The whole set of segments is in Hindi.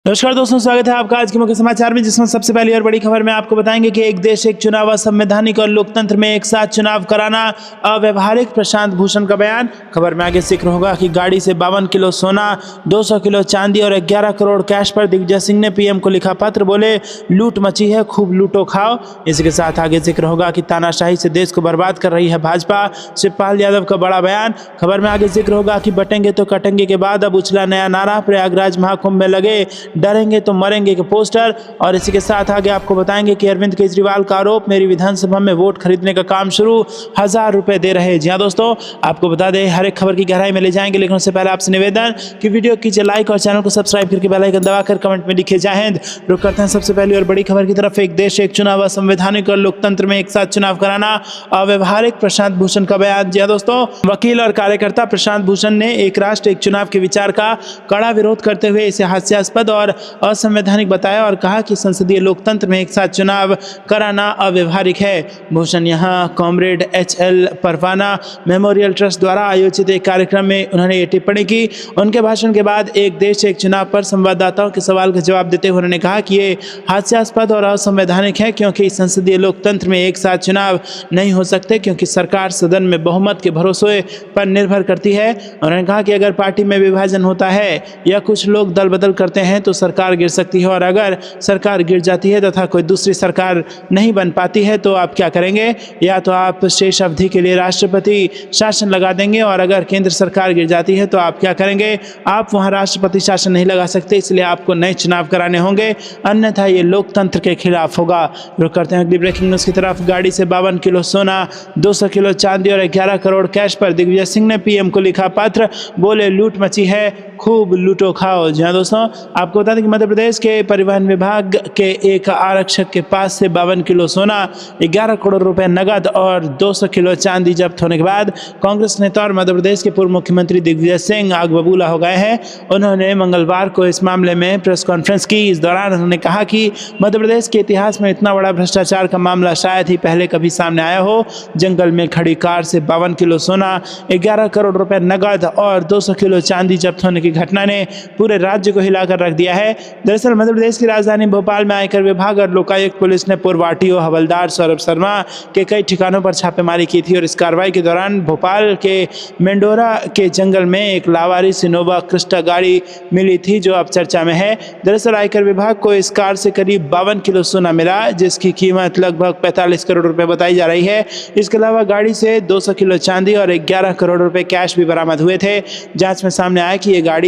नमस्कार दोस्तों, स्वागत है आपका आज के मुख्य समाचार में, जिसमें सबसे पहली और बड़ी खबर में आपको बताएंगे कि एक देश एक चुनाव, असंवैधानिक और लोकतंत्र में एक साथ चुनाव कराना अव्यवहारिक। प्रशांत भूषण का बयान। खबर में आगे जिक्र होगा कि गाड़ी से 52 किलो सोना, 200 किलो चांदी और 11 करोड़ कैश पर दिग्विजय सिंह ने पीएम को लिखा पत्र, बोले लूट मची है, खूब लूटो खाओ। इसी के साथ आगे जिक्र होगा कि तानाशाही से देश को बर्बाद कर रही है भाजपा, शिवपाल यादव का बड़ा बयान। खबर में आगे जिक्र होगा कि बटेंगे तो कटेंगे के बाद अब उछला नया नारा, प्रयागराज महाकुंभ में लगे डरेंगे तो मरेंगे के पोस्टर। और इसी के साथ आगे आपको बताएंगे कि अरविंद केजरीवाल का आरोप, मेरी विधानसभा में वोट खरीदने का काम शुरू, 1000 रुपए दे रहे। जी हाँ दोस्तों, आपको बता दें हर एक खबर की गहराई में ले जाएंगे, लेकिन उससे पहले आपसे निवेदन कि वीडियो कीजिए लाइक और चैनल को सब्सक्राइब करके बेल आइकन दबाकर कमेंट में लिखे जय हिंद। रुक करते हैं सबसे पहली और बड़ी खबर की तरफ। एक देश एक चुनाव, असंवैधानिक और लोकतंत्र में एक साथ चुनाव कराना अव्यवहारिक, प्रशांत भूषण का बयान। जी हाँ दोस्तों, वकील और कार्यकर्ता प्रशांत भूषण ने एक राष्ट्र एक चुनाव के विचार का कड़ा विरोध करते हुए इसे हास्यास्पद और असंवैधानिक बताया और कहा कि संसदीय लोकतंत्र में एक साथ चुनाव कराना अव्यवहारिक है। भूषण यहां कॉमरेड HL परवाना मेमोरियल ट्रस्ट द्वारा आयोजित एक कार्यक्रम में उन्होंने ये टिप्पणी की। उनके भाषण के बाद एक देश एक चुनाव पर संवाददाताओं के सवाल का जवाब देते हुए उन्होंने कहा कि ये हास्यास्पद और असंवैधानिक है, क्योंकि संसदीय लोकतंत्र में एक साथ चुनाव नहीं हो सकते, क्योंकि सरकार सदन में बहुमत के भरोसे पर निर्भर करती है। उन्होंने कहा कि अगर पार्टी में विभाजन होता है या कुछ लोग दल बदल करते हैं तो सरकार गिर सकती है, और अगर सरकार गिर जाती है तथा कोई दूसरी सरकार नहीं बन पाती है तो आप क्या करेंगे? या तो आप शेष अवधि के लिए राष्ट्रपति शासन लगा देंगे, और अगर केंद्र सरकार गिर जाती है तो आप क्या करेंगे? आप वहां राष्ट्रपति शासन नहीं लगा सकते, इसलिए आपको नए चुनाव कराने होंगे, अन्यथा ये लोकतंत्र के खिलाफ होगा। रुक करते हैं अगली ब्रेकिंग न्यूज की तरफ। गाड़ी से 52 किलो सोना, 200 किलो चांदी और 11 करोड़ कैश पर दिग्विजय सिंह ने पीएम को लिखा पत्र, बोले लूट मची है, खूब लूटो खाओ। जी हाँ दोस्तों, आपको बता दें कि मध्य प्रदेश के परिवहन विभाग के एक आरक्षक के पास से 52 किलो सोना, 11 करोड़ रुपए नगद और 200 किलो चांदी जब्त होने के बाद कांग्रेस नेता और मध्य प्रदेश के पूर्व मुख्यमंत्री दिग्विजय सिंह आग बबूला हो गए हैं। उन्होंने मंगलवार को इस मामले में प्रेस कॉन्फ्रेंस की। इस दौरान उन्होंने कहा कि मध्य प्रदेश के इतिहास में इतना बड़ा भ्रष्टाचार का मामला शायद ही पहले कभी सामने आया हो। जंगल में खड़ी कार से 52 किलो सोना, 11 करोड़ रुपए नगद और 200 किलो चांदी जब्त होने की घटना ने पूरे राज्य को हिलाकर रख दिया है। दरअसल मध्य प्रदेश की राजधानी भोपाल में आयकर विभाग और लोकायुक्त पुलिस ने पूर्व RTO हवलदार सौरभ शर्मा के कई ठिकानों पर छापेमारी की थी, और इस कार्रवाई के दौरान भोपाल के मेंडोरा के जंगल में एक लावारिस इनोवा क्रिस्टा गाड़ी मिली थी, जो अब चर्चा में है। दरअसल आयकर विभाग को इस कार से करीब 52 किलो सोना मिला, जिसकी कीमत लगभग 45 करोड़ रुपए बताई जा रही है। इसके अलावा गाड़ी से 200 किलो चांदी और 11 करोड़ रुपए कैश भी बरामद हुए थे। जांच में सामने आया कि ये गाड़ी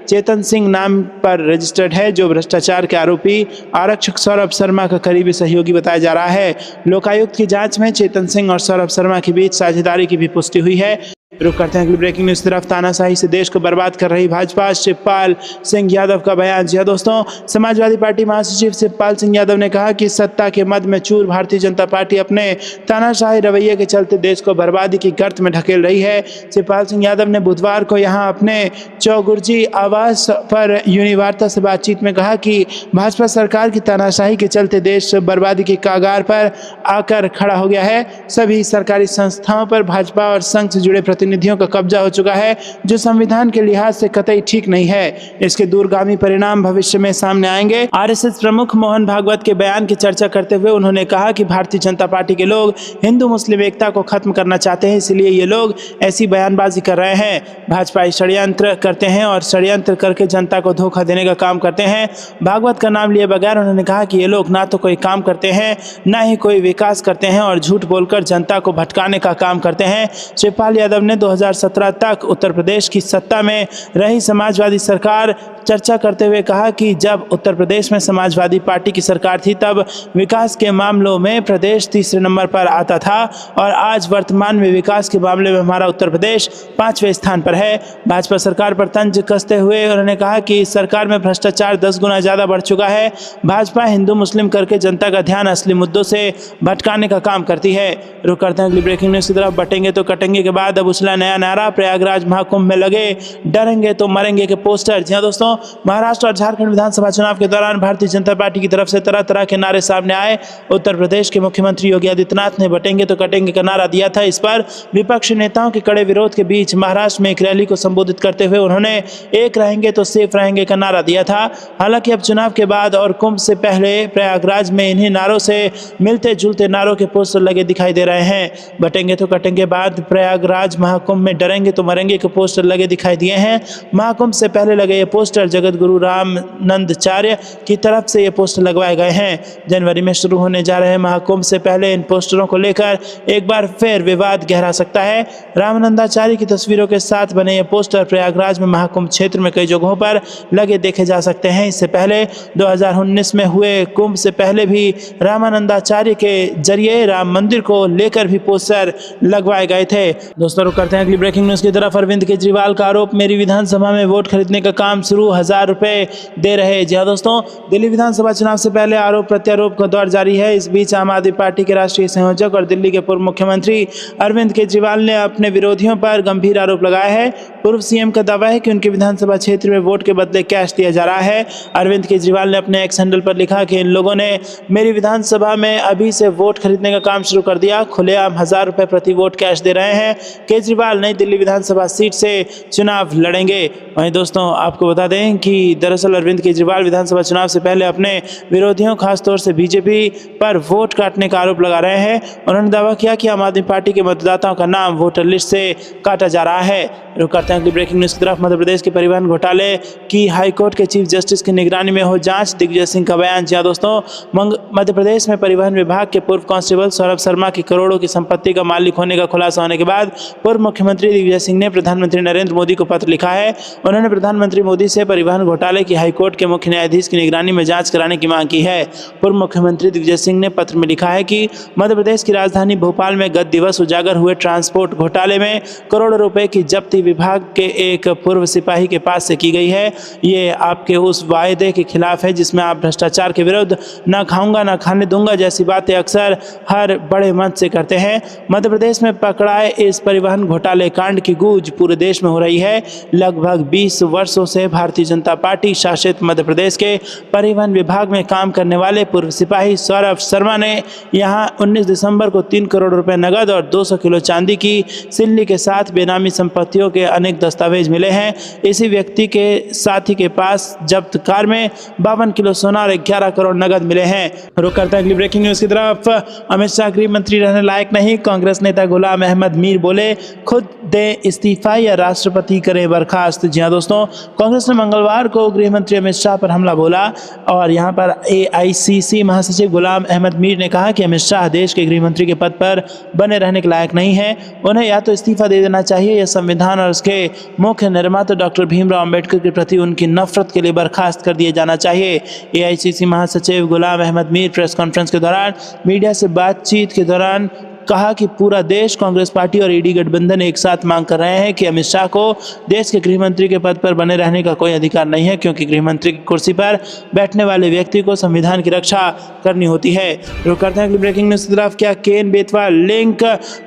चेतन सिंह नाम पर रजिस्टर्ड है, जो भ्रष्टाचार के आरोपी आरक्षक सौरभ शर्मा का करीबी सहयोगी बताया जा रहा है। लोकायुक्त की जांच में चेतन सिंह और सौरभ शर्मा के बीच साझेदारी की भी पुष्टि हुई है। रुक करते हैं अगली ब्रेकिंग न्यूज तरफ। तानाशाही से देश को बर्बाद कर रही भाजपा, शिवपाल सिंह यादव का बयान। जी दोस्तों, समाजवादी पार्टी महासचिव शिवपाल सिंह यादव ने कहा कि सत्ता के मद में चूर भारतीय जनता पार्टी अपने तानाशाही रवैये के चलते देश को बर्बादी की गर्त में ढकेल रही है। शिवपाल सिंह यादव ने बुधवार को यहां अपने चौगुर्जी आवास पर यूनिवार्ता से बातचीत में कहा कि भाजपा सरकार की तानाशाही के चलते देश बर्बादी की कागार पर आकर खड़ा हो गया है। सभी सरकारी संस्थाओं पर भाजपा और संघ से जुड़े प्रतिनिधियों का कब्जा हो चुका है, जो संविधान के लिहाज से कतई ठीक नहीं है। इसके दूरगामी परिणाम भविष्य में सामने आएंगे। RSS प्रमुख मोहन भागवत के बयान की चर्चा करते हुए उन्होंने कहा कि भारतीय जनता पार्टी के लोग हिंदू मुस्लिम एकता को खत्म करना चाहते हैं, इसलिए ये लोग ऐसी बयानबाजी कर रहे हैं। भाजपा षड्यंत्र करते हैं और षड्यंत्र करके जनता को धोखा देने का काम करते हैं। भागवत का नाम लिए बगैर उन्होंने कहा कि ये लोग ना तो कोई काम करते हैं, ना ही कोई विकास करते हैं, और झूठ बोलकर जनता को भटकाने का काम करते हैं। शिवपाल यादव ने 2017 तक उत्तर प्रदेश की सत्ता में रही समाजवादी सरकार चर्चा करते हुए कहा कि जब उत्तर प्रदेश में समाजवादी पार्टी की सरकार थी तब विकास के मामलों में प्रदेश तीसरे नंबर पर आता था, और आज वर्तमान में विकास के मामले में हमारा उत्तर प्रदेश 5वें स्थान पर है। भाजपा सरकार पर तंज कसते हुए उन्होंने कहा कि इस सरकार में भ्रष्टाचार 10 गुना ज़्यादा बढ़ चुका है। भाजपा हिंदू मुस्लिम करके जनता का ध्यान असली मुद्दों से भटकाने का काम करती है। रुक करते हैं अगली ब्रेकिंग न्यूज़ की तरफ। बटेंगे तो कटेंगे के बाद अब उछला नया नारा, प्रयागराज महाकुंभ में लगे डरेंगे तो मरेंगे के पोस्टर। जी हाँ दोस्तों, महाराष्ट्र और झारखंड विधानसभा चुनाव के दौरान भारतीय जनता पार्टी की तरफ से तरह तरह के नारे सामने आए। उत्तर प्रदेश के मुख्यमंत्री योगी आदित्यनाथ ने बटेंगे तो कटेंगे का नारा दिया था। इस पर विपक्षी नेताओं के कड़े विरोध के बीच महाराष्ट्र में एक रैली को संबोधित करते हुए उन्होंने एक रहेंगे तो सेफ रहेंगे का नारा दिया था। हालांकि अब चुनाव के बाद और कुंभ से पहले प्रयागराज में इन्हीं नारों से मिलते जुलते नारों के पोस्टर लगे दिखाई दे रहे हैं। बटेंगे तो कटेंगे बाद प्रयागराज महाकुंभ में डरेंगे तो मरेंगे के पोस्टर लगे दिखाई दिए हैं। महाकुंभ से पहले लगे ये पोस्टर जगत गुरु रामानंदाचार्य की तरफ से ये पोस्टर लगवाए गए हैं। जनवरी में शुरू होने जा रहे महाकुंभ से पहले इन पोस्टरों को लेकर एक बार फिर विवाद गहरा सकता है। रामानंदाचार्य की तस्वीरों के साथ बने ये पोस्टर प्रयागराज में महाकुंभ क्षेत्र में कई जगहों पर लगे देखे जा सकते हैं। इससे पहले 2019 में हुए कुंभ से पहले भी रामानंदाचार्य के जरिए राम मंदिर को लेकर भी पोस्टर लगवाए गए थे। दोस्तों रुक करते हैं अगली ब्रेकिंग न्यूज की तरफ। अरविंद केजरीवाल का आरोप, मेरी विधानसभा में वोट खरीदने का काम शुरू, 1000 रुपए दे रहे। जी हाँ दोस्तों, दिल्ली विधानसभा चुनाव से पहले आरोप प्रत्यारोप का दौर जारी है। इस बीच आम आदमी पार्टी के राष्ट्रीय संयोजक और दिल्ली के पूर्व मुख्यमंत्री अरविंद केजरीवाल ने अपने विरोधियों पर गंभीर आरोप लगाया है। पूर्व सीएम का दावा है कि उनके विधानसभा क्षेत्र में वोट के बदले कैश दिया जा रहा है। अरविंद केजरीवाल ने अपने एक्स हैंडल पर लिखा कि इन लोगों ने मेरी विधानसभा में अभी से वोट खरीदने का काम शुरू कर दिया, खुलेआम 1000 रुपए प्रति वोट कैश दे रहे हैं। केजरीवाल नई दिल्ली विधानसभा सीट से चुनाव लड़ेंगे। वहीं दोस्तों आपको बता दें कि दरअसल अरविंद केजरीवाल विधानसभा चुनाव से पहले अपने विरोधियों खासतौर से बीजेपी पर वोट काटने का आरोप लगा रहे हैं। उन्होंने दावा किया कि आम आदमी पार्टी के मतदाताओं का नाम वोटर लिस्ट से काटा जा रहा है। रुक करते हैं अगली ब्रेकिंग न्यूज की तरफ। मध्य प्रदेश के परिवहन घोटाले की हाईकोर्ट के चीफ जस्टिस की निगरानी में हो जांच, दिग्विजय सिंह का बयान। जी दोस्तों, मध्य प्रदेश में परिवहन विभाग के पूर्व कांस्टेबल सौरभ शर्मा की करोड़ों की संपत्ति का मालिक होने का खुलासा होने के बाद पूर्व मुख्यमंत्री दिग्विजय सिंह ने प्रधानमंत्री नरेंद्र मोदी को पत्र लिखा है। उन्होंने प्रधानमंत्री मोदी से परिवहन घोटाले की हाईकोर्ट के मुख्य न्यायाधीश की निगरानी में जांच कराने की मांग की है। पूर्व मुख्यमंत्री दिग्विजय सिंह ने पत्र में लिखा है कि मध्य प्रदेश की राजधानी भोपाल में गत दिवस उजागर हुए ट्रांसपोर्ट घोटाले में करोड़ों रुपए की जब्ती विभाग के एक पूर्व सिपाही के पास से की गई है। ये आपके उस वायदे के खिलाफ है जिसमें आप भ्रष्टाचार के विरुद्ध ना खाऊंगा ना खाने दूंगा जैसी बातें अक्सर हर बड़े मंच से करते हैं। मध्य प्रदेश में पकड़ाए इस परिवहन घोटाले कांड की गूंज पूरे देश में हो रही है। लगभग 20 वर्षों से भारतीय जनता पार्टी शासित मध्य प्रदेश के परिवहन विभाग में काम करने वाले पूर्व सिपाही सौरभ शर्मा ने यहां 19 दिसंबर को 3 करोड़ रुपए नगद और 200 किलो चांदी की सिल्ली के साथ बेनामी संपत्तियों के अनेक दस्तावेज मिले हैं। इसी व्यक्ति के साथी के पास जब्त कार में 52 किलो सोना और 11 करोड़ नगद मिले हैं। रुक करते हैं अगली ब्रेकिंग न्यूज की तरफ। अमित शाह गृह मंत्री रहने लायक नहीं, कांग्रेस नेता गुलाम अहमद मीर बोले खुद दे इस्तीफा या राष्ट्रपति करे बर्खास्त। जी हाँ दोस्तों, कांग्रेस ने मंगलवार को गृह मंत्री अमित शाह पर हमला बोला और यहाँ पर AICC महासचिव गुलाम अहमद मीर ने कहा कि अमित शाह देश के गृह मंत्री के पद पर बने रहने के लायक नहीं है। उन्हें या तो इस्तीफा दे देना चाहिए या संविधान और उसके मुख्य निर्माता डॉक्टर भीमराव अंबेडकर के प्रति उनकी नफरत के लिए बर्खास्त कर दिया जाना चाहिए। AICC महासचिव गुलाम अहमद मीर प्रेस कॉन्फ्रेंस के दौरान मीडिया से बातचीत के दौरान कहा कि पूरा देश कांग्रेस पार्टी और ईडी गठबंधन एक साथ मांग कर रहे हैं कि अमित शाह को देश के गृह मंत्री के पद पर बने रहने का कोई अधिकार नहीं है, क्योंकि गृह मंत्री की कुर्सी पर बैठने वाले व्यक्ति को संविधान की रक्षा करनी होती है। रुक करते हैं अगली ब्रेकिंग न्यूज की तरफ। क्या केन बेतवा लिंक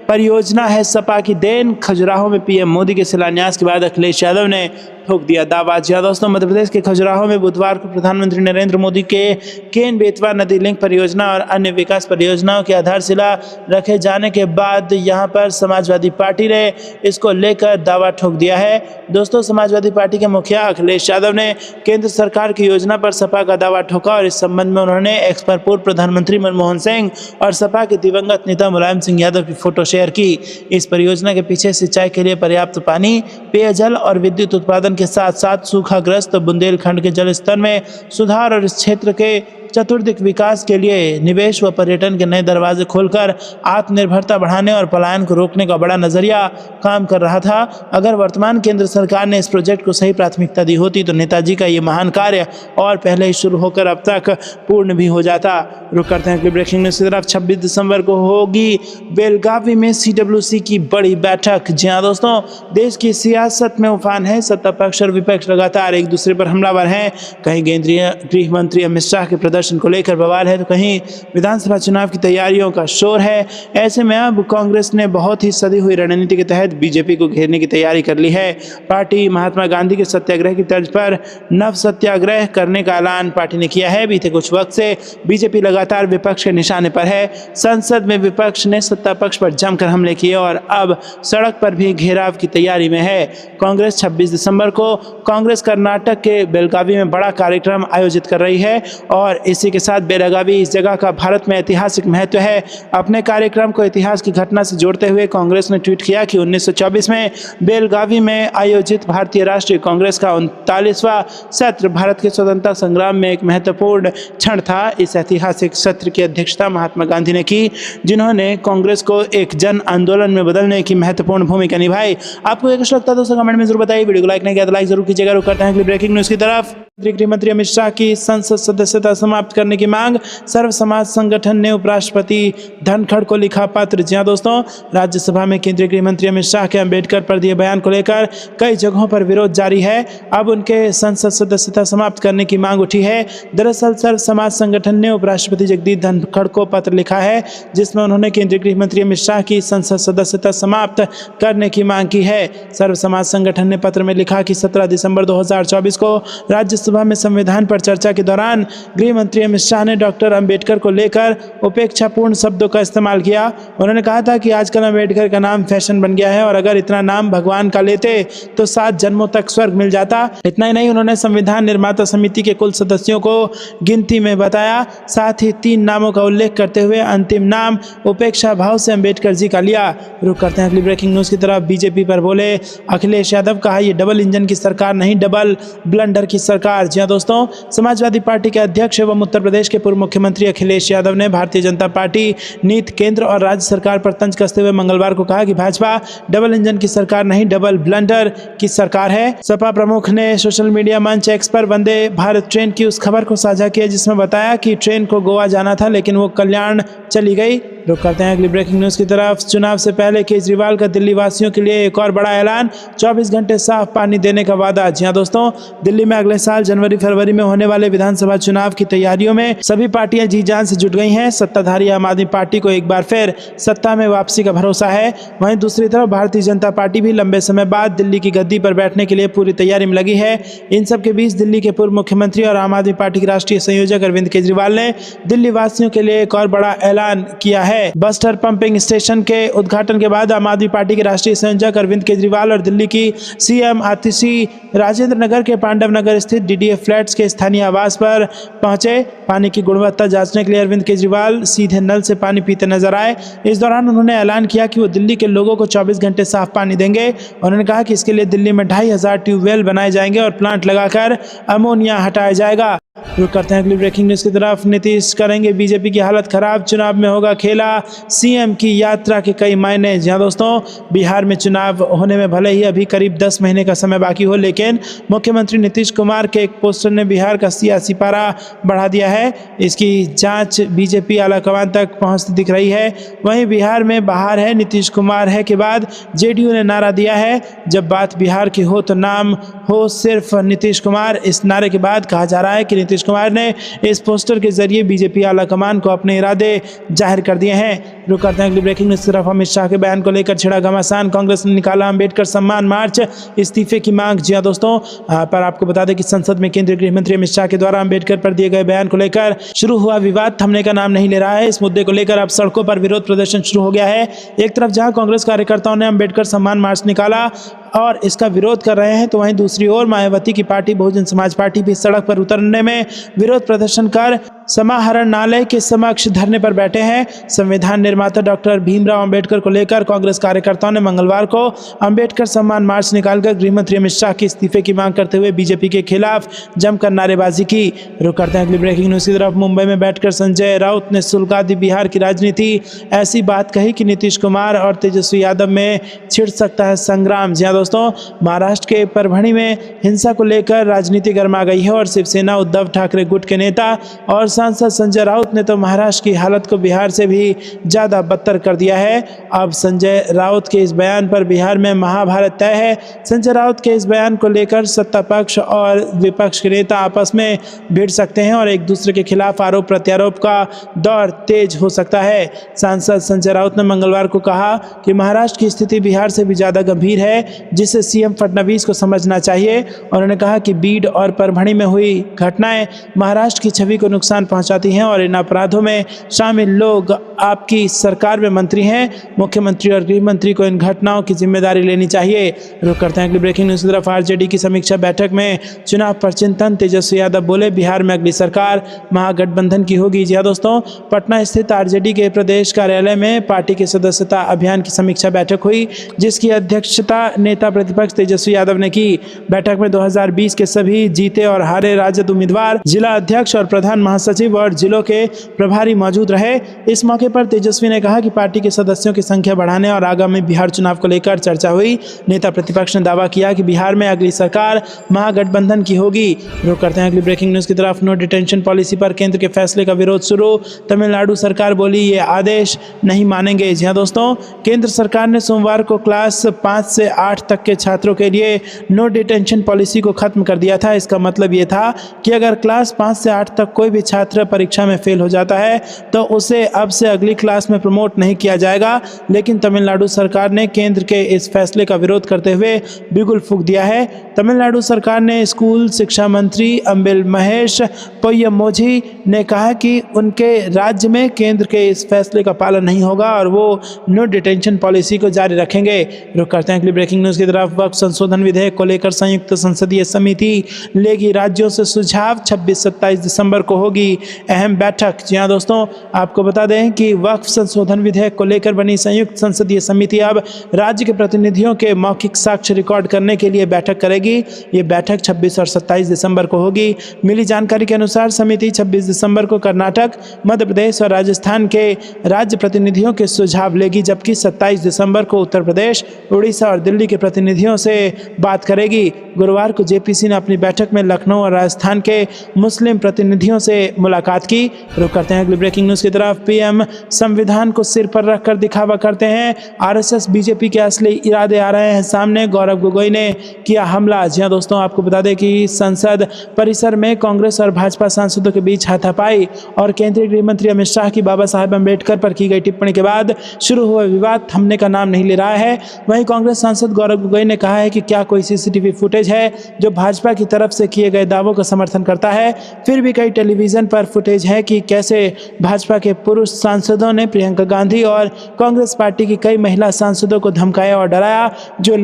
परियोजना है सपा की देन? खजुराहो में पीएम मोदी के शिलान्यास के बाद अखिलेश यादव ने ठोक दिया दावा। जी दोस्तों, मध्य प्रदेश के खजुराहो में बुधवार को प्रधानमंत्री नरेंद्र मोदी के केन बेतवा नदी लिंक परियोजना और अन्य विकास परियोजनाओं की आधारशिला रखे जाने के बाद यहां पर समाजवादी पार्टी ने इसको लेकर दावा ठोक दिया है। दोस्तों, समाजवादी पार्टी के मुखिया अखिलेश यादव ने केंद्र सरकार की योजना पर सपा का दावा ठोका और इस संबंध में उन्होंने एक्स पर पूर्व प्रधानमंत्री मनमोहन सिंह और सपा के दिवंगत नेता मुलायम सिंह यादव की फोटो शेयर की। इस परियोजना के पीछे सिंचाई के लिए पर्याप्त पानी, पेयजल और विद्युत उत्पादन के साथ साथ सूखाग्रस्त बुंदेलखंड के जल स्तर में सुधार और इस क्षेत्र के चतुर्दिक विकास के लिए निवेश व पर्यटन के नए दरवाजे खोलकर आत्मनिर्भरता बढ़ाने और पलायन को रोकने का बड़ा नजरिया काम कर रहा था। अगर वर्तमान केंद्र सरकार ने इस प्रोजेक्ट को सही प्राथमिकता दी होती तो नेताजी का ये महान कार्य और पहले ही शुरू होकर अब तक पूर्ण भी हो जाता। रुक करते हैं ब्रेकिंग न्यूज की तरफ। 26 दिसंबर को होगी बेलगावी में CWC की बड़ी बैठक। जी हाँ दोस्तों, देश की सियासत में उफान है। सत्ता पक्ष और विपक्ष लगातार एक दूसरे पर हमलावर हैं। कहीं केंद्रीय गृह मंत्री अमित शाह के प्रदर्शन प्रदर्शन को लेकर बवाल है तो कहीं विधानसभा चुनाव की तैयारियों का शोर है। ऐसे में अब कांग्रेस ने बहुत ही सदी हुई रणनीति के तहत बीजेपी को घेरने की तैयारी कर ली है। पार्टी महात्मा गांधी के सत्याग्रह की तर्ज पर नव सत्याग्रह करने का ऐलान पार्टी ने किया है। बीते कुछ वक्त से बीजेपी लगातार विपक्ष के निशाने पर है। संसद में विपक्ष ने सत्ता पक्ष पर जमकर हमले किए और अब सड़क पर भी घेराव की तैयारी में है। कांग्रेस 26 दिसंबर को कांग्रेस कर्नाटक के बेलगावी में बड़ा कार्यक्रम आयोजित कर रही है और इसी के साथ बेलगावी इस जगह का भारत में ऐतिहासिक महत्व है। अपने कार्यक्रम को इतिहास की घटना से जोड़ते हुए कांग्रेस ने ट्वीट किया कि 1924 में बेलगावी में आयोजित भारतीय राष्ट्रीय कांग्रेस का 39वां सत्र भारत के स्वतंत्रता संग्राम में एक महत्वपूर्ण क्षण था। इस ऐतिहासिक सत्र की अध्यक्षता महात्मा गांधी ने की, जिन्होंने कांग्रेस को एक जन आंदोलन में बदलने की महत्वपूर्ण भूमिका निभाई। आपको एक लगता है दोस्तों कमेंट में जरूर बताइए। वीडियो को लाइक नहीं किया तो लाइक जरूर कीजिएगा। रुक करते हैं ब्रेकिंग न्यूज की तरफ। गृह मंत्री अमित शाह की संसद सदस्यता समाप्त करने की मांग, सर्व समाज संगठन ने उपराष्ट्रपति धनखड़ को लिखा पत्र। जी हां दोस्तों, राज्यसभा में केंद्रीय गृह मंत्री अमित शाह के अंबेडकर पर दिए बयान को लेकर कई जगहों पर विरोध जारी है। अब उनके संसद सदस्यता समाप्त करने की मांग उठी है। दरअसल सर्व समाज संगठन ने उपराष्ट्रपति जगदीप धनखड़ को पत्र लिखा है, जिसमें उन्होंने केंद्रीय गृह मंत्री अमित शाह की संसद सदस्यता समाप्त करने की मांग की है। सर्व समाज संगठन ने पत्र में लिखा कि 17 दिसंबर 2024 को राज्यसभा में संविधान पर चर्चा के दौरान गृह मंत्री अमित शाह ने डॉक्टर अंबेडकर को लेकर उपेक्षापूर्ण शब्दों का इस्तेमाल किया। उन्होंने कहा था कि आजकल अंबेडकर का नाम फैशन बन गया है और अगर इतना नाम भगवान का लेते तो 7 जन्मों तक स्वर्ग मिल जाता। इतना ही नहीं, उन्होंने संविधान निर्माता समिति के कुल सदस्यों को गिनती में बताया। साथ ही 3 नामों का उल्लेख करते हुए अंतिम नाम उपेक्षा भाव से अंबेडकर जी का लिया। रुक करते हैं अगली ब्रेकिंग न्यूज की तरफ। बीजेपी पर बोले अखिलेश यादव, कहा ये डबल इंजन की सरकार नहीं, डबल ब्लंडर की सरकार। जी हां दोस्तों, समाजवादी पार्टी के अध्यक्ष एवं उत्तर प्रदेश के पूर्व मुख्यमंत्री अखिलेश यादव ने भारतीय जनता पार्टी नीति केंद्र और राज्य सरकार पर तंज कसते हुए मंगलवार को कहा कि भाजपा डबल इंजन की सरकार नहीं, डबल ब्लंडर की सरकार है। सपा प्रमुख ने सोशल मीडिया मंच एक्स पर वंदे भारत ट्रेन की उस खबर को साझा किया जिसमें बताया कि ट्रेन को गोवा जाना था लेकिन वो कल्याण चली गई। रुक करते हैं अगली ब्रेकिंग न्यूज की तरफ। चुनाव से पहले केजरीवाल का दिल्ली वासियों के लिए एक और बड़ा ऐलान, 24 घंटे साफ पानी देने का वादा। जी हां दोस्तों, दिल्ली में अगले साल जनवरी फरवरी में होने वाले विधानसभा चुनाव की तैयारियों में सभी पार्टियां जी जान से जुट गई हैं। सत्ताधारी आम आदमी पार्टी को एक बार फिर सत्ता में वापसी का भरोसा है। वहीं दूसरी तरफ भारतीय जनता पार्टी भी लंबे समय बाद दिल्ली की गद्दी पर बैठने के लिए पूरी तैयारी में लगी है। इन सब के बीच दिल्ली के पूर्व मुख्यमंत्री और आम आदमी पार्टी के राष्ट्रीय संयोजक अरविंद केजरीवाल ने दिल्ली वासियों के लिए एक और बड़ा ऐलान किया है। बस्टर पंपिंग स्टेशन के उद्घाटन के बाद आम आदमी पार्टी के राष्ट्रीय संयोजक अरविंद केजरीवाल और दिल्ली की सीएम आतिशी राजेंद्र नगर के पांडव नगर स्थित डीडीए फ्लैट्स के स्थानीय आवास पर पहुंचे। पानी की गुणवत्ता जांचने के लिए अरविंद केजरीवाल सीधे नल से पानी पीते नजर आए। इस दौरान उन्होंने ऐलान किया कि वो दिल्ली के लोगों को 24 घंटे साफ पानी देंगे। उन्होंने कहा कि इसके लिए दिल्ली में 2500 ट्यूबवेल बनाए जाएंगे और प्लांट लगाकर अमोनिया हटाया जाएगा। रुक करते हैं अगली ब्रेकिंग न्यूज की तरफ। नीतीश करेंगे बीजेपी की हालत खराब, चुनाव में होगा खेला, सीएम की यात्रा के कई मायने। जी हां दोस्तों, बिहार में चुनाव होने में भले ही अभी करीब 10 महीने का समय बाकी हो, लेकिन मुख्यमंत्री नीतीश कुमार के एक पोस्टर ने बिहार का सियासी पारा बढ़ा दिया है। इसकी जांच बीजेपी आलाकमान तक पहुंचती दिख रही है। वहीं बिहार में बाहर है नीतीश कुमार है के बाद जेडीयू ने नारा दिया है, जब बात बिहार की हो तो नाम हो सिर्फ नीतीश कुमार। इस नारे के बाद कहा जा रहा है कि नीतीश कुमार ने इस पोस्टर के जरिए बीजेपी आलाकमान को अपने इरादे जाहिर कर दिए हैं। रुक करते हैं अगली ब्रेकिंग न्यूज की तरफ। अमित शाह के बयान को लेकर छिड़ा घमासान, कांग्रेस ने निकाला अंबेडकर सम्मान मार्च, इस्तीफे की मांग। जी हां दोस्तों, पर आपको बता दें कि संसद में केंद्रीय गृह मंत्री अमित शाह के द्वारा अंबेडकर पर दिए गए बयान को लेकर शुरू हुआ विवाद थमने का नाम नहीं ले रहा है। इस मुद्दे को लेकर अब सड़कों पर विरोध प्रदर्शन शुरू हो गया है। एक तरफ जहां कांग्रेस कार्यकर्ताओं ने अंबेडकर सम्मान मार्च निकाला और इसका विरोध कर रहे हैं, तो वहीं दूसरी ओर मायावती की पार्टी बहुजन समाज पार्टी भी सड़क पर उतरने में विरोध प्रदर्शन कर समाहरणालय के समक्ष धरने पर बैठे हैं। संविधान निर्माता डॉक्टर भीमराव अंबेडकर को लेकर कांग्रेस कार्यकर्ताओं ने मंगलवार को अंबेडकर सम्मान मार्च निकालकर गृह मंत्री अमित शाह के इस्तीफे की मांग करते हुए बीजेपी के खिलाफ जमकर नारेबाजी की। रुक करते हैं अगली ब्रेकिंग न्यूज की तरफ। मुंबई में बैठकर संजय राउत ने सुलगा दी बिहार की राजनीति, ऐसी बात कही कि नीतीश कुमार और तेजस्वी यादव में छिड़ सकता है संग्राम। जी हां दोस्तों, महाराष्ट्र के परभणी में हिंसा को लेकर राजनीति गर्मा गई है और शिवसेना उद्धव ठाकरे गुट के नेता और सांसद संजय राउत ने तो महाराष्ट्र की हालत को बिहार से भी ज़्यादा बदतर कर दिया है। अब संजय राउत के इस बयान पर बिहार में महाभारत तय है। संजय राउत के इस बयान को लेकर सत्ता पक्ष और विपक्ष के नेता आपस में भिड़ सकते हैं और एक दूसरे के खिलाफ आरोप प्रत्यारोप का दौर तेज हो सकता है। सांसद संजय राउत ने मंगलवार को कहा कि महाराष्ट्र की स्थिति बिहार से भी ज़्यादा गंभीर है, जिसे सीएम फडणवीस को समझना चाहिए। उन्होंने कहा कि बीड और परभणी में हुई घटनाएं महाराष्ट्र की छवि को नुकसान पहुंचाती हैं और इन अपराधों में शामिल लोग आपकी सरकार में मंत्री हैं। मुख्यमंत्री और गृह मंत्री को इन घटनाओं की जिम्मेदारी लेनी चाहिए। रुक करते हैं अगली ब्रेकिंग न्यूज़ की तरफ। आरजेडी की समीक्षा बैठक में चुनाव पर चिंतन, तेजस्वी यादव बोले बिहार में अगली सरकार महागठबंधन की होगी। जी हाँ दोस्तों, पटना स्थित आरजेडी के प्रदेश कार्यालय में पार्टी के सदस्यता अभियान की समीक्षा बैठक हुई, जिसकी अध्यक्षता नेता प्रतिपक्ष तेजस्वी यादव ने की। बैठक में 2020 के सभी जीते और हारे राजद उम्मीदवार, जिला अध्यक्ष और प्रधान महासचिव और जिलों के प्रभारी मौजूद रहे। इस मौके पर तेजस्वी ने कहा कि पार्टी के सदस्यों की संख्या बढ़ाने और आगामी बिहार चुनाव को लेकर चर्चा हुई। नेता प्रतिपक्ष ने दावा किया कि बिहार में अगली सरकार महागठबंधन की होगी। रुक करते हैं अगली ब्रेकिंग न्यूज़ की तरफ। नो डिटेंशन पॉलिसी पर केंद्र के फैसले का विरोध शुरू, तमिलनाडु सरकार बोली ये आदेश नहीं मानेंगे। जी हाँ दोस्तों, केंद्र सरकार ने सोमवार को क्लास 5 से 8 तक के छात्रों के लिए नो डिटेंशन पॉलिसी को खत्म कर दिया था। इसका मतलब ये था कि अगर क्लास 5 से 8 तक कोई भी छात्र परीक्षा में फेल हो जाता है तो उसे अब से अगली क्लास में प्रमोट नहीं किया जाएगा। लेकिन तमिलनाडु सरकार ने केंद्र के इस फैसले का विरोध करते हुए बिगुल फूंक दिया है। तमिलनाडु सरकार ने स्कूल शिक्षा मंत्री अम्बिल महेश पोय्यामोझी ने कहा कि उनके राज्य में केंद्र के इस फैसले का पालन नहीं होगा और वो नो डिटेंशन पॉलिसी को जारी रखेंगे। रुक करते हैं अगली ब्रेकिंग न्यूज़ की तरफ। वक्फ संशोधन विधेयक को लेकर संयुक्त संसदीय समिति लेगी राज्यों से सुझाव, 26-27 दिसंबर को होगी अहम बैठक। जी हाँ दोस्तों, आपको बता दें कि वक्फ संशोधन विधेयक को लेकर बनी संयुक्त संसदीय समिति अब राज्य के प्रतिनिधियों के मौखिक साक्ष्य रिकॉर्ड करने के लिए बैठक करेगी। ये बैठक 26 और 27 दिसंबर को होगी। मिली जानकारी के अनुसार समिति 26 दिसंबर को कर्नाटक, मध्य प्रदेश और राजस्थान के राज्य प्रतिनिधियों के सुझाव लेगी, जबकि 27 दिसंबर को उत्तर प्रदेश, उड़ीसा और दिल्ली के प्रतिनिधियों से बात करेगी। गुरुवार को जेपीसी ने अपनी बैठक में लखनऊ और राजस्थान के मुस्लिम प्रतिनिधियों से मुलाकात की। रुक करते हैं अगली ब्रेकिंग न्यूज़ की तरफ। पीएम संविधान को सिर पर रखकर दिखावा करते हैं, आरएसएस बीजेपी के असली इरादे आ रहे हैं सामने, गौरव गोगोई ने किया हमला। जी हाँ दोस्तों, आपको बता दें कि संसद परिसर में कांग्रेस और भाजपा सांसदों के बीच हाथापाई और केंद्रीय गृह मंत्री अमित शाह की बाबा साहेब अम्बेडकर पर की गई टिप्पणी के बाद शुरू हुआ विवाद थमने का नाम नहीं ले रहा है। वहीं कांग्रेस सांसद गौरव गोगोई ने कहा है कि क्या कोई सीसीटीवी फुटेज है जो भाजपा की तरफ से किए गए दावों का समर्थन करता है। फिर भी कई टेलीविजन पर फुटेज है कि कैसे भाजपा के पुरुष सांसदों ने प्रियंका गांधी और कांग्रेस पार्टी की कई महिला सांसदों को धमकाया और डराया जो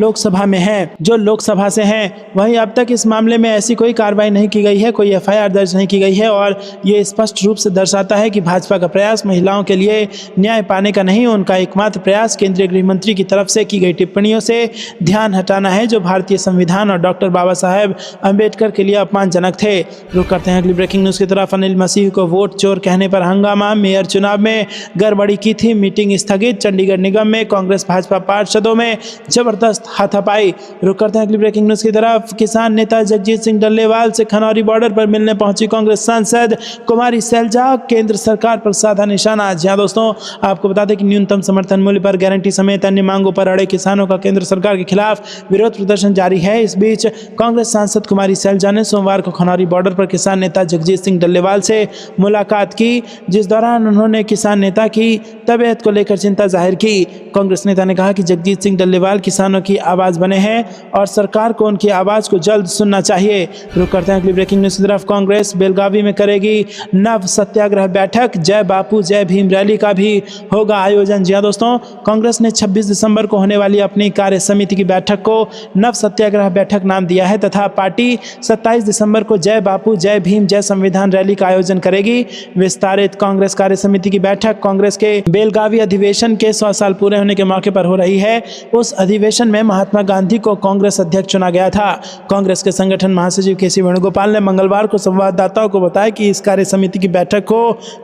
लोकसभा से हैं। वहीं अब तक इस मामले में ऐसी कोई कार्रवाई नहीं की गई है, कोई एफआईआर दर्ज नहीं की गई है और ये स्पष्ट रूप से दर्शाता है कि भाजपा का प्रयास महिलाओं के लिए न्याय पाने का नहीं, उनका एकमात्र प्रयास केंद्रीय गृह मंत्री की तरफ से की गई टिप्पणियों से ध्यान हटाना है जो भारतीय संविधान और डॉक्टर बाबा साहेब अम्बेडकर के लिए अपमानजनक थे। रुक करते हैं अगली ब्रेकिंग न्यूज़ की तरफ। अनिल मसीह को वोट चोर कहने पर हंगामा, मेयर चुनाव में गड़बड़ी की थी, मीटिंग स्थगित। चंडीगढ़ निगम में कांग्रेस भाजपा पार्षदों में जबरदस्त हाथापाई। रुक करते हैं अगली ब्रेकिंग न्यूज़ की तरफ। किसान नेता जगजीत सिंह डल्लेवाल से खनौरी बॉर्डर पर मिलने पहुंची कांग्रेस सांसद कुमारी सैलजा, केंद्र सरकार पर साधा निशाना। जी हाँ दोस्तों, आपको बता दें कि न्यूनतम समर्थन मूल्य पर गारंटी समेत अन्य मांगों पर अड़े किसानों का केंद्र सरकार के खिलाफ विरोध प्रदर्शन जारी है। इस बीच कांग्रेस सांसद कुमारी सैलजा ने सोमवार को खनौरी बॉर्डर पर किसान नेता जगजीत सिंह डल्लेवाल से मुलाकात की, जिस दौरान उन्होंने किसान नेता की तबीयत को लेकर चिंता जाहिर की। कांग्रेस नेता ने कहा कि जगजीत सिंह डल्लेवाल किसानों की आवाज़ बने हैं और सरकार को उनकी आवाज़ को जल्द सुनना चाहिए। रुक करते हैं अगली ब्रेकिंग न्यूज़ की तरफ। कांग्रेस बेलगावी में करेगी नव सत्याग्रह बैठक, जय बापू जय भीम रैली का भी होगा आयोजन। जी हाँ दोस्तों, कांग्रेस ने 26 दिसंबर को होने वाली अपनी कार्य समिति की बैठक को नव सत्याग्रह बैठक नाम दिया है तथा पार्टी 27 दिसंबर को जय बापू जय भीम जय संविधान रैली का आयोजन करेगी। विस्तारित कांग्रेस कार्य समिति की बैठक कांग्रेस के बेलगावी अधिवेशन के 100 साल पूरे होने के मौके पर हो रही है। उस अधिवेशन में महात्मा गांधी को कांग्रेस अध्यक्ष चुना गया था। कांग्रेस के संगठन महासचिव के.सी. वेणुगोपाल ने मंगलवार को संवाददाताओं को बताया कि इस कार्य समिति की बैठक को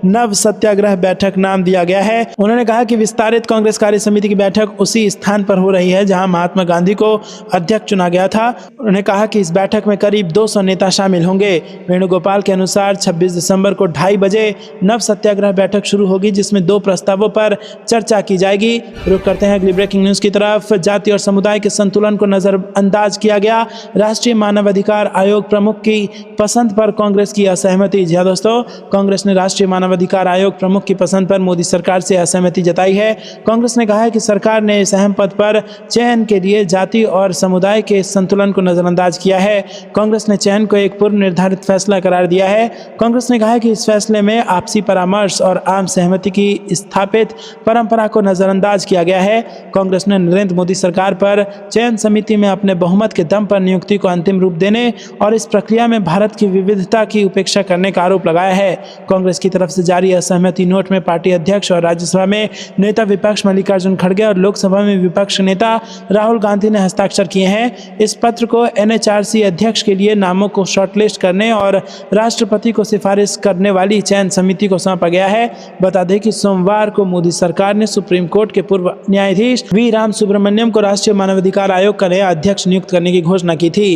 नव सत्याग्रह बैठक नाम दिया गया है। उन्होंने कहा कि विस्तारित कांग्रेस कार्य समिति की बैठक उसी स्थान पर हो रही है जहां महात्मा गांधी को अध्यक्ष चुना गया था। उन्होंने कहा कि इस बैठक में करीब 200 नेता शामिल होंगे। वेणुगोपाल के अनुसार 26 दिसंबर को 2:30 बजे नव सत्याग्रह बैठक शुरू होगी, जिसमें 2 प्रस्तावों पर चर्चा की जाएगी। रुक करते हैं अगली ब्रेकिंग न्यूज की तरफ। जाति और समुदाय के संतुलन को नजरअंदाज किया गया, राष्ट्रीय मानवाधिकार आयोग प्रमुख की पसंद पर कांग्रेस की असहमति। जी हाँ दोस्तों, कांग्रेस ने राष्ट्रीय मानवाधिकार आयोग प्रमुख की पसंद पर मोदी सरकार से असहमति जताई है। कांग्रेस ने कहा है कि सरकार ने इस अहम पद पर चयन के लिए जाति और समुदाय के संतुलन को नजरअंदाज किया है। कांग्रेस ने चयन को एक पूर्व निर्धारित फैसला करार दिया है। कांग्रेस ने कहा है कि इस फैसले में आपसी परामर्श और आम सहमति की स्थापित परंपरा को नजरअंदाज किया गया है। कांग्रेस ने नरेंद्र मोदी सरकार पर चयन समिति में अपने बहुमत के दम पर नियुक्ति को अंतिम रूप देने और इस प्रक्रिया में भारत की विविधता की उपेक्षा करने का आरोप लगाया है। कांग्रेस की तरफ से जारी असहमति नोट में पार्टी अध्यक्ष और राज्यसभा में नेता विपक्ष मल्लिकार्जुन खड़गे और लोकसभा में विपक्ष नेता राहुल गांधी ने हस्ताक्षर किए हैं। इस पत्र को NHRC अध्यक्ष के लिए नामों को शॉर्टलिस्ट करने और राष्ट्रपति को सिफारिश करने वाली चयन समिति को सौंपा गया है। बता दें कि सोमवार को मोदी सरकार ने सुप्रीम कोर्ट के पूर्व न्यायाधीश V. राम सुब्रमण्यम को राष्ट्रीय मानवाधिकार आयोग का नया अध्यक्ष नियुक्त करने की घोषणा की थी।